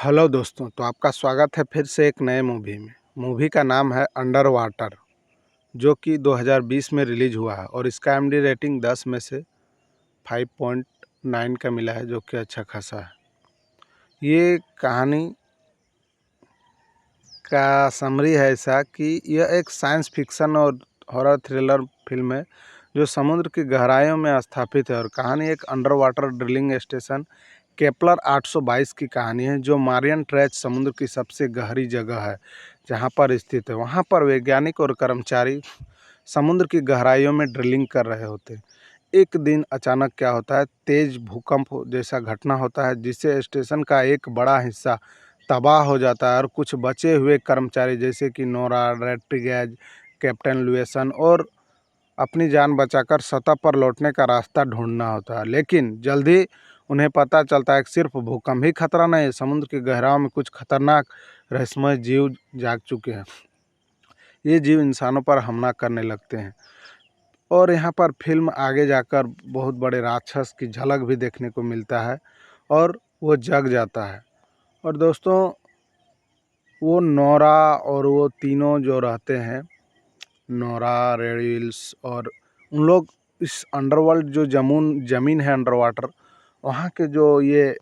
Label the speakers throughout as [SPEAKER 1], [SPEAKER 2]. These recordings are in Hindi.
[SPEAKER 1] हेलो दोस्तों, तो आपका स्वागत है फिर से एक नए मूवी में। मूवी का नाम है अंडर वाटर, जो कि 2020 में रिलीज हुआ है और इसका एमडी रेटिंग 10 में से 5.9 का मिला है, जो कि अच्छा खासा है। ये कहानी का समरी है ऐसा कि यह एक साइंस फिक्शन और हॉरर थ्रिलर फिल्म है जो समुद्र की गहराइयों में स्थापित है। और कहानी एक under water drilling station Kepler 822 की कहानी है, जो मारियन ट्रेंच समुद्र की सबसे गहरी जगह है जहां पर स्थित है। वहां पर वैज्ञानिक और कर्मचारी समुद्र की गहराइयों में ड्रिलिंग कर रहे होते हैं। एक दिन अचानक क्या होता है, तेज भूकंप जैसा घटना होता है जिससे स्टेशन का एक बड़ा हिस्सा तबाह हो जाता है और कुछ बचे हुए कर्मचारी जैसे कि नोरा, रेड्रिगेज, कैप्टन लुएसन और अपनी जान बचाकर सतह पर लौटने का रास्ता ढूंढना होता है। लेकिन जल्दी उन्हें पता चलता है कि सिर्फ भूकंप ही खतरा नहीं है, समुद्र की गहराइयों में कुछ खतरनाक रहस्यमय जीव जाग चुके हैं। ये जीव इंसानों पर हमला करने लगते हैं और यहाँ पर फिल्म आगे जाकर बहुत बड़े राक्षस की झलक भी देखने को मिलता है और वो जग जाता है। और दोस्तों, वो नोरा और वो तीनों जो रहते हैं, नोरा, रेडिल्स और उन लोग इस अंडरवर्ल्ड जो ज़मीन है अंडर वाटर, वहाँ के जो ये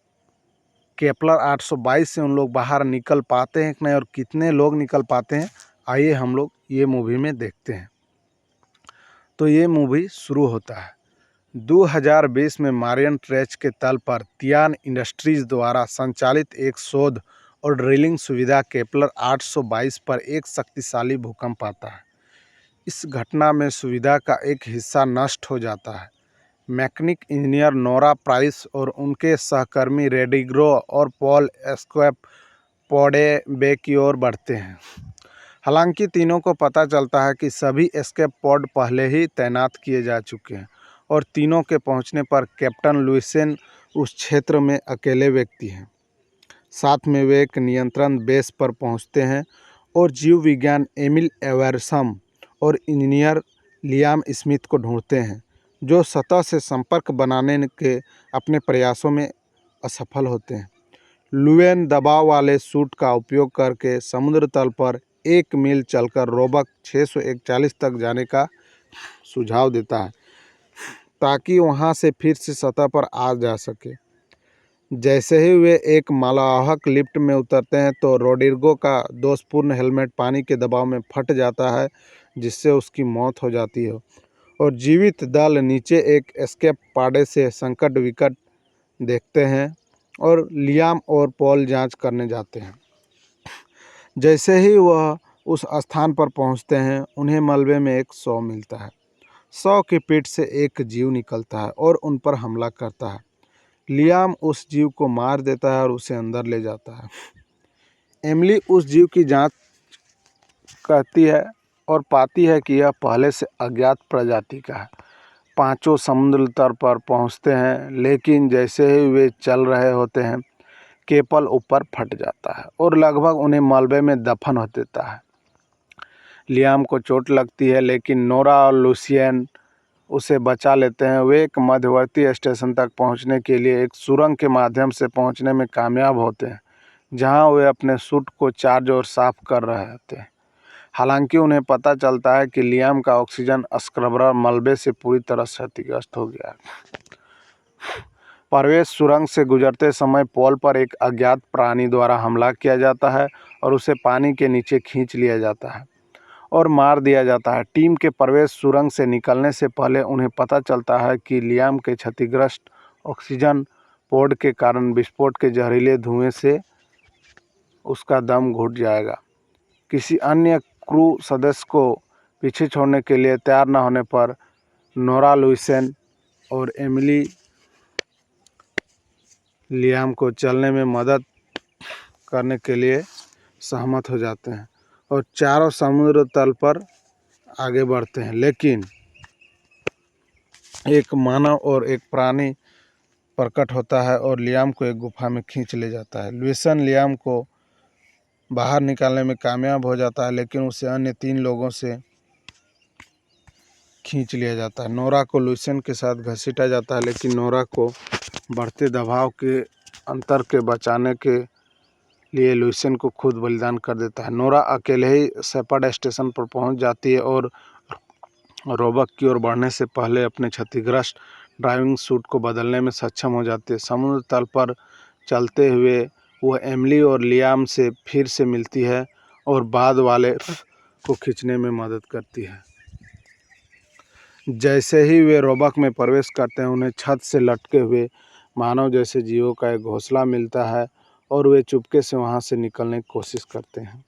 [SPEAKER 1] केपलर 822 से उन लोग बाहर निकल पाते हैं कि नहीं और कितने लोग निकल पाते हैं, आइए हम लोग ये मूवी में देखते हैं। तो ये मूवी शुरू होता है 2020 में मारियन ट्रेंच के तल पर तियान इंडस्ट्रीज द्वारा संचालित एक शोध और ड्रिलिंग सुविधा केपलर 822 पर एक शक्तिशाली भूकंप आता है। इस घटना में सुविधा का एक हिस्सा नष्ट हो जाता है। मैकेनिक इंजीनियर नोरा प्राइस और उनके सहकर्मी रेडिग्रो और पॉल एस्क्वेप पौड़े बे की ओर बढ़ते हैं। हालांकि तीनों को पता चलता है कि सभी एस्केप पॉड पहले ही तैनात किए जा चुके हैं और तीनों के पहुंचने पर कैप्टन लुइसेन उस क्षेत्र में अकेले व्यक्ति हैं। साथ में वे एक नियंत्रण बेस पर पहुंचते हैं और जीव विज्ञान एमिल एवर्सम और इंजीनियर लियाम स्मिथ को ढूंढते हैं, जो सतह से संपर्क बनाने के अपने प्रयासों में असफल होते हैं। लुएन दबाव वाले सूट का उपयोग करके समुद्र तल पर 1 मील चलकर रोबक 641 तक जाने का सुझाव देता है ताकि वहां से फिर से सतह पर आ जा सके। जैसे ही वे एक मालवाहक लिफ्ट में उतरते हैं तो रोड्रिगो का दोषपूर्ण हेलमेट पानी के दबाव में फट जाता है, जिससे उसकी मौत हो जाती है और जीवित दल नीचे एक एस्केप पाड़े से संकट विकट देखते हैं और लियाम और पॉल जांच करने जाते हैं। जैसे ही वह उस स्थान पर पहुंचते हैं, उन्हें मलबे में एक शव मिलता है। शव की पीठ से एक जीव निकलता है और उन पर हमला करता है। लियाम उस जीव को मार देता है और उसे अंदर ले जाता है। एमिली उस जीव की जांच करती है और पाती है कि यह पहले से अज्ञात प्रजाति का है। पांचों समुद्र तल पर पहुंचते हैं, लेकिन जैसे ही वे चल रहे होते हैं, केपल ऊपर फट जाता है और लगभग उन्हें मलबे में दफन हो देता है। लियाम को चोट लगती है, लेकिन नोरा और लुसियन उसे बचा लेते हैं। वे एक मध्यवर्ती स्टेशन तक पहुंचने के लिए एक सुरंग के माध्यम से पहुंचने में कामयाब होते हैं, जहां वे अपने सूट को चार्ज और साफ कर रहे होते हैं। हालांकि उन्हें पता चलता है कि लियाम का ऑक्सीजन स्क्रबर मलबे से पूरी तरह क्षतिग्रस्त हो गया है। प्रवेश सुरंग से गुजरते समय पॉल पर एक अज्ञात प्राणी द्वारा हमला किया जाता है और उसे पानी के नीचे खींच लिया जाता है और मार दिया जाता है। टीम के प्रवेश सुरंग से निकलने से पहले उन्हें पता चलता है कि लियाम के क्षतिग्रस्त ऑक्सीजन पोड के कारण विस्फोट के जहरीले धुएं से उसका दम घुट जाएगा। किसी अन्य क्रू सदस्य को पीछे छोड़ने के लिए तैयार न होने पर नोरा, लुइसेन और एमिली लियाम को चलने में मदद करने के लिए सहमत हो जाते हैं और चारों समुद्र तल पर आगे बढ़ते हैं। लेकिन एक मानव और एक प्राणी प्रकट होता है और लियाम को एक गुफा में खींच ले जाता है। लुइसन लियाम को बाहर निकालने में कामयाब हो जाता है, लेकिन उसे अन्य 3 लोगों से खींच लिया जाता है। नोरा को लुइसन के साथ घसीटा जाता है, लेकिन नोरा को बढ़ते दबाव के अंतर के बचाने के लिए लुइसन को खुद बलिदान कर देता है। नोरा अकेले ही शेपर्ड स्टेशन पर पहुंच जाती है और रोबक की ओर बढ़ने से पहले अपने क्षतिग्रस्त ड्राइविंग सूट को बदलने में सक्षम हो जाती है। समुद्र तल पर चलते हुए वह एमिली और लियाम से फिर से मिलती है और बाद वाले को खींचने में मदद करती है। जैसे ही वे रोबक में प्रवेश करते हैं, उन्हें छत से लटके हुए मानव जैसे जीवों का एक घोंसला मिलता है और वे चुपके से वहां से निकलने की कोशिश करते हैं।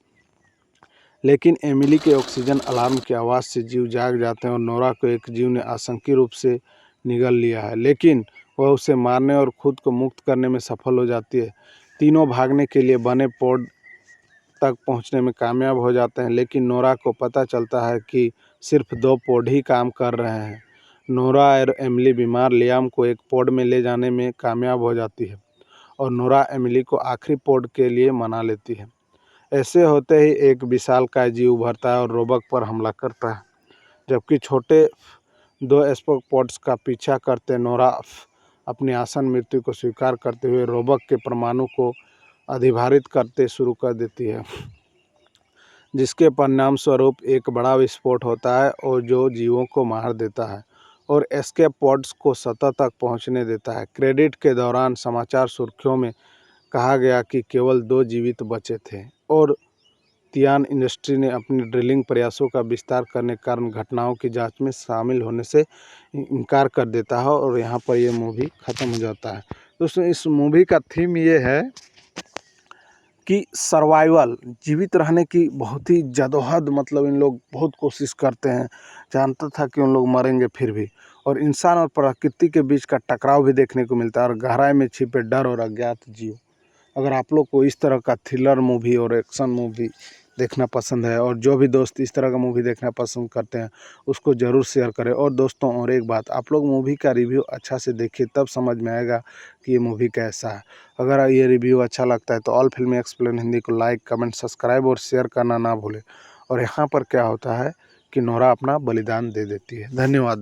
[SPEAKER 1] लेकिन एमिली के ऑक्सीजन अलार्म की आवाज़ से जीव जाग जाते हैं और नोरा को एक जीव ने आतंकी रूप से निगल लिया है, लेकिन वह उसे मारने और खुद को मुक्त करने में सफल हो जाती है। तीनों भागने के लिए बने पॉड तक पहुंचने में कामयाब हो जाते हैं, लेकिन नोरा को पता चलता है कि सिर्फ 2 पॉड ही काम कर रहे हैं। नोरा और एमिली बीमार लियाम को एक पॉड में ले जाने में कामयाब हो जाती है और नोरा एमिली को आखिरी पॉड के लिए मना लेती है। ऐसे होते ही एक विशालकाय जीव उभरता है और रोबक पर हमला करता है। जबकि छोटे 2 स्पोक पॉड्स का पीछा करते नोरा अपनी आसन मृत्यु को स्वीकार करते हुए रोबक के परमाणु को अधिभारित करते शुरू कर देती है, जिसके परिणाम स्वरूप एक बड़ा विस्फोट होता है और जो जीवों को मार देता है और एस्केप पॉड्स को सतह तक पहुंचने देता है। क्रेडिट के दौरान समाचार सुर्खियों में कहा गया कि केवल 2 जीवित बचे थे और तियान इंडस्ट्री ने अपने ड्रिलिंग प्रयासों का विस्तार करने के कारण घटनाओं की जांच में शामिल होने से इनकार कर देता है और यहाँ पर ये मूवी ख़त्म हो जाता है। दोस्तों, इस मूवी का थीम ये है कि सर्वाइवल, जीवित रहने की बहुत ही जदोजहद, मतलब इन लोग बहुत कोशिश करते हैं। जानता था कि उन लोग मरेंगे फिर भी, और इंसान और प्रकृति के बीच का टकराव भी देखने को मिलता है और गहराई में छिपे डर और अज्ञात जीव। अगर आप लोग को इस तरह का थ्रिलर मूवी और एक्शन मूवी देखना पसंद है और जो भी दोस्त इस तरह का मूवी देखना पसंद करते हैं उसको ज़रूर शेयर करें। और दोस्तों, और एक बात, आप लोग मूवी का रिव्यू अच्छा से देखिए, तब समझ में आएगा कि ये मूवी कैसा है। अगर ये रिव्यू अच्छा लगता है तो ऑल फिल्म एक्सप्लेन हिंदी को लाइक, कमेंट, सब्सक्राइब और शेयर करना ना भूलें। और यहाँ पर क्या होता है कि नोरा अपना बलिदान दे देती है। धन्यवाद।